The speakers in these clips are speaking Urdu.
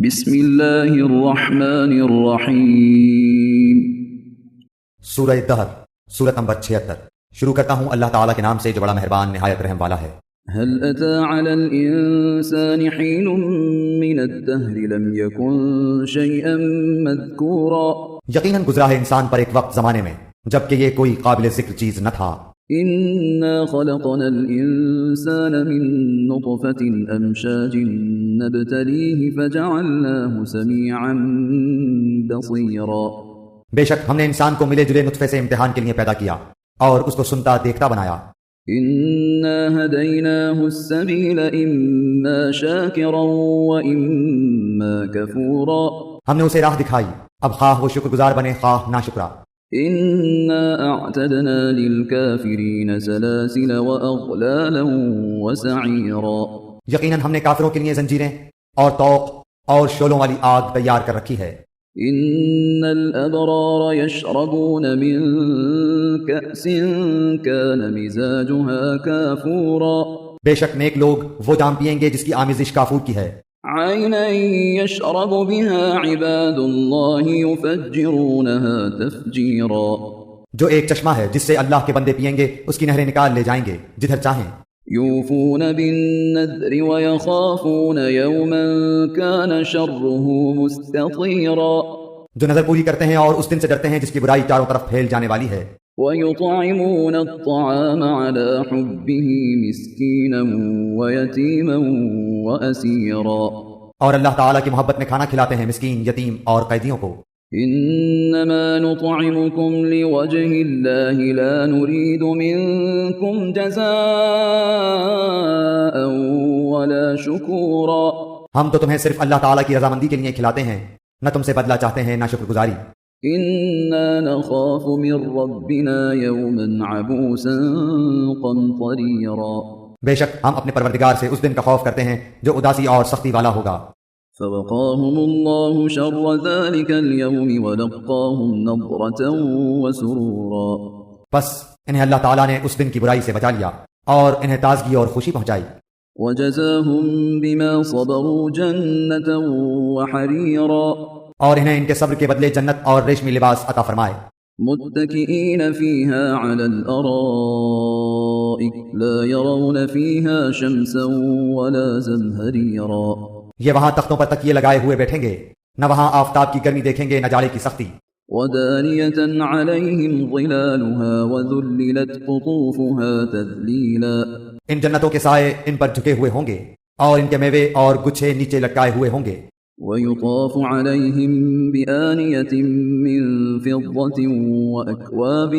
بسم اللہ الرحمن الرحیم۔ سورہ دہر، سورت نمبر 76۔ شروع کرتا ہوں اللہ تعالیٰ کے نام سے جو بڑا مہربان نہایت رحم والا ہے۔ هل أتى على الإنسان حين من الدهر لم يكن شيئا مذكورا۔ یقیناً گزرا ہے انسان پر ایک وقت زمانے میں جبکہ یہ کوئی قابل ذکر چیز نہ تھا۔ إنا خلقنا الإنسان من نطفة أمشاج نبتليه فجعلناه سميعا بصيرا۔ بے شک ہم نے انسان کو ملے جلے نطفے سے امتحان کے لیے پیدا کیا اور اس کو سنتا دیکھتا بنایا۔ إنا هديناه السبيل إما شاكرا وإما كفورا۔ ہم نے اسے راہ دکھائی، اب خواہ وہ شکر گزار بنے خواہ ناشکرا۔ إنا أعتدنا للكافرين سلاسل وأغلالا وسعيرا۔ یقیناً ہم نے کافروں کے لیے زنجیریں اور طوق اور شعلوں والی آگ تیار کر رکھی ہے۔ إن الأبرار يشربون من كأس كان مزاجها كافورا۔ بے شک نیک لوگ وہ جام پیئیں گے جس کی آمیزش کافور کی ہے۔ عينا يشرب بها عباد الله يفجرونها تفجيرا۔ جو ایک چشمہ ہے جس سے اللہ کے بندے پیئیں گے اس کی نہریں نکال لے جائیں گے جدھر چاہیں۔ يوفون بالنذر ويخافون يوما كان شره مستطيرا۔ جو نظر پوری کرتے ہیں اور اس دن سے ڈرتے ہیں جس کی برائی چاروں طرف پھیل جانے والی ہے۔ ويطعمون الطعام على حبه مسكينا ويتيما وأسيرا۔ اور اللہ تعالیٰ کی محبت میں کھانا کھلاتے ہیں مسکین، یتیم اور قیدیوں کو۔ إنما نطعمكم لوجه الله لا نريد منكم جزاء ولا شكورا۔ ہم تو تمہیں صرف اللہ تعالیٰ کی رضامندی کے لیے کھلاتے ہیں، نہ تم سے بدلہ چاہتے ہیں نہ شکر گزاری۔ إنا نخاف من ربنا يوما عبوسا قمطريرا۔ بے شک ہم اپنے پروردگار سے اس دن کا خوف کرتے ہیں جو اداسی اور سختی والا ہوگا۔ فوقاهم الله شر ذلك اليوم ولقاهم نضرة وسرورا۔ بس انہیں اللہ تعالیٰ نے اس دن کی برائی سے بچا لیا اور انہیں تازگی اور خوشی پہنچائی۔ وجزاهم بما صبروا جنة وحريرا۔ اور انہیں ان کے صبر کے بدلے جنت اور ریشمی لباس عطا فرمائے۔ متكئين فيها على الأرائك لا يرون فيها شمسا ولا زمهريرا۔ یہ وہاں تختوں پر تکیے لگائے ہوئے بیٹھیں گے، نہ وہاں آفتاب کی گرمی دیکھیں گے نہ جاڑے کی سختی۔ ودانية عليهم ظلالها وذللت قطوفها تذليلا۔ ان جنتوں کے سائے ان پر جھکے ہوئے ہوں گے اور ان کے میوے اور گچھے نیچے لٹکائے ہوئے ہوں گے۔ ويطاف عليهم بآنية من فضة وأكواب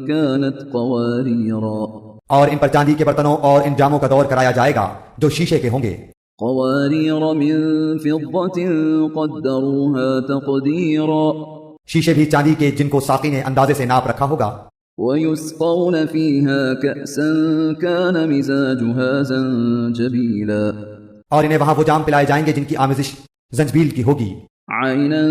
كانت قواريرا۔ اور ان پر چاندی کے برتنوں اور ان جاموں کا دور کرایا جائے گا جو شیشے کے ہوں گے۔ قوارير من فضة قدروها تقديرا۔ شیشے بھی چاندی کے جن کو ساقی نے اندازے سے ناپ رکھا ہوگا۔ ويسقون فيها كأسا كان مزاجها زنجبيلا۔ اور انہیں وہاں وہ جام پلائے جائیں گے جن کی آمیزش زنجبیل کی ہوگی۔ عينا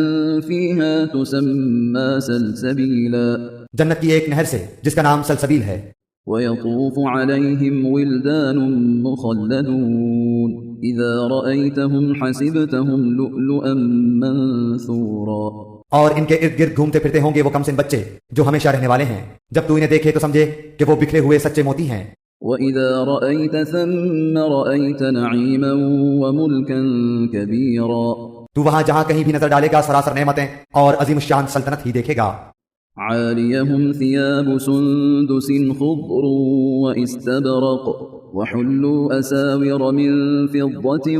فيها تسمى سلسبيلا۔ جنت کی ایک نہر سے جس کا نام سلسبیل ہے۔ ويطوف عليهم ولدان مخلدون إذا رأيتهم حسبتهم لؤلؤا منثورا۔ اور ان کے ارد گرد گھومتے پھرتے ہوں گے وہ کم سن بچے جو ہمیشہ رہنے والے ہیں، جب تو انہیں دیکھے تو سمجھے کہ وہ بکھرے ہوئے سچے موتی ہیں۔ وَإِذَا رَأَيْتَ ثَمَّ رَأَيْتَ نَعِيمًا وَمُلْكًا كَبِيرًا۔ تو وہاں جہاں کہیں بھی نظر ڈالے گا سراسر نعمتیں اور عظیم الشان سلطنت ہی دیکھے گا۔ عَالِيَهُمْ ثِيَابُ سُندُسٍ خُضْرٌ وَإِسْتَبْرَقٌ وَحُلُّوا أَسَاوِرَ مِن فِضَّةٍ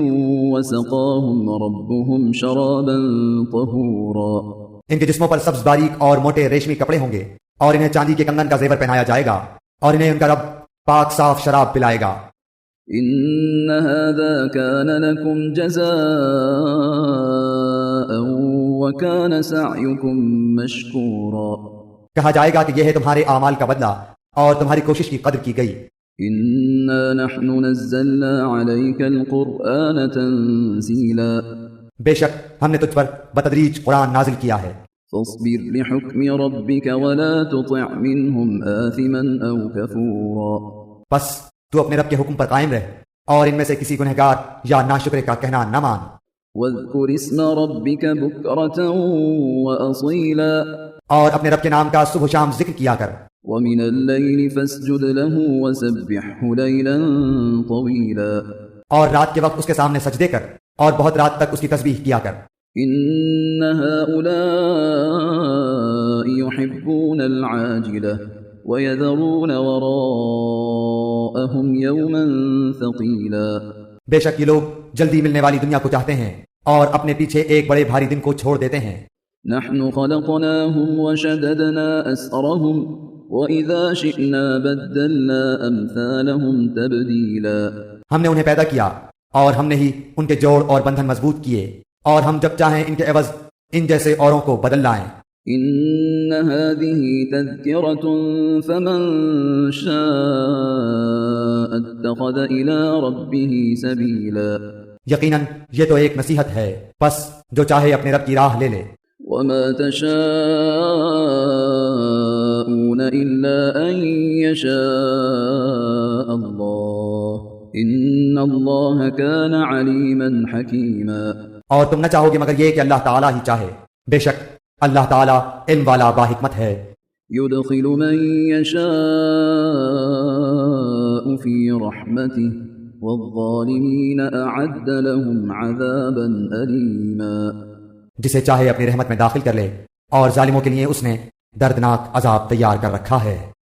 وَسَقَاهُمْ رَبُّهُمْ شَرَابًا طَهُورًا۔ ان کے جسموں پر سبز باریک اور موٹے ریشمی کپڑے ہوں گے اور انہیں چاندی کے کنگن کا زیور پہنایا جائے گا اور انہیں ان کا رب پاک صاف شراب پلائے گا۔ إِنَّ هَذَا كَانَ لَكُمْ جَزَاءً وَكَانَ سَعْيُكُمْ مَشْكُورًا۔ کہا جائے گا کہ یہ ہے تمہارے اعمال کا بدلہ اور تمہاری کوشش کی قدر کی گئی۔ إِنَّا نَحْنُ نَزَّلْنَا عَلَيْكَ الْقُرْآنَ تَنزِيلًا۔ بے شک ہم نے تجھ پر بتدریج قرآن نازل کیا ہے۔ فاصبر لحكم ربك ولا تطع منهم آثما أو كفورا۔ بس تو اپنے رب کے حکم پر قائم رہ اور ان میں سے کسی گنہگار یا ناشکرے کا کہنا نہ مان۔ واذكر اسم ربك بكرة وأصيلا اور اپنے رب کے نام کا صبح و شام ذکر کیا کر، ومن الليل فاسجد له وسبحه ليلا طويلا اور رات کے وقت اس کے سامنے سجدے کر اور بہت رات تک اس کی تسبیح کیا کر۔ إن هؤلاء يحبون العاجلة ويذرون وراءهم يوما ثقيلا بے شک یہ لوگ جلدی ملنے والی دنیا کو چاہتے ہیں اور اپنے پیچھے ایک بڑے بھاری دن کو چھوڑ دیتے ہیں۔ نحن خلقناهم وشددنا أسرهم وإذا شئنا بدلنا أمثالهم تبديلا ہم نے انہیں پیدا کیا اور ہم نے ہی ان کے جوڑ اور بندھن مضبوط کیے، اور ہم جب چاہیں ان کے عوض ان جیسے اوروں کو بدل لائیں۔ إن هذه تذكرة فمن شاء اتخذ إلى ربه سبيلا یقیناً یہ تو ایک نصیحت ہے، بس جو چاہے اپنے رب کی راہ لے لے۔ وما تشاءون إلا أن يشاء الله إن الله كان عليما حكيما اور تم نہ چاہو گے مگر یہ کہ اللہ تعالیٰ ہی چاہے، بے شک اللہ تعالیٰ علم والا باحکمت ہے۔ يدخل من يشاء في رحمته والظالمين أعد لهم عذابا أليما جسے چاہے اپنی رحمت میں داخل کر لے، اور ظالموں کے لیے اس نے دردناک عذاب تیار کر رکھا ہے۔